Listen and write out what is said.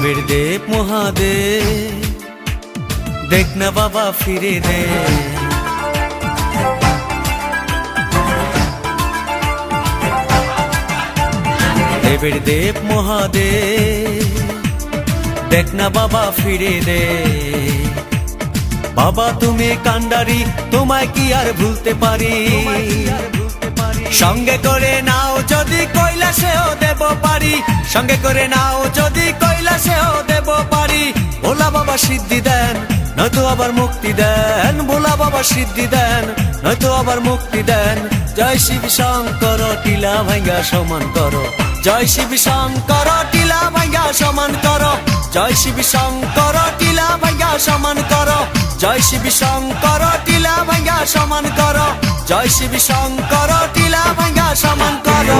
দেবের দেব মহাদেব, দেখ না বাবা ফিরে দে। দেবের দেব মহাদেব, দেখ না বাবা ফিরে দে। বাবা তুমি কান্ডারি, তোমায় কি আর ভুলতে পারি? সঙ্গে করে নাও যদি কৈলাসেও দেব পারি, সঙ্গে করে নাও যদি কৈলাসেও দেব পারি। ভোলা বাবা সিদ্ধি দেন, নয়তো আবার মুক্তি দেন। ভোলা বাবা সিদ্ধি দেন, নয়তো আবার মুক্তি দেন। জয় শিব শঙ্কর, টিলা ভাঙ্গা সমান করো। জয় শিব শঙ্কর, টিলা ভাঙ্গা সমান করো। জয় শিব শঙ্কর, টিলা ভাঙ্গা সমান করো। জয় শিব শঙ্কর, টিলা ভাঙ্গা সমান করো। জয় শিব শঙ্কর, টিলা ভাঙ্গা সমান করো।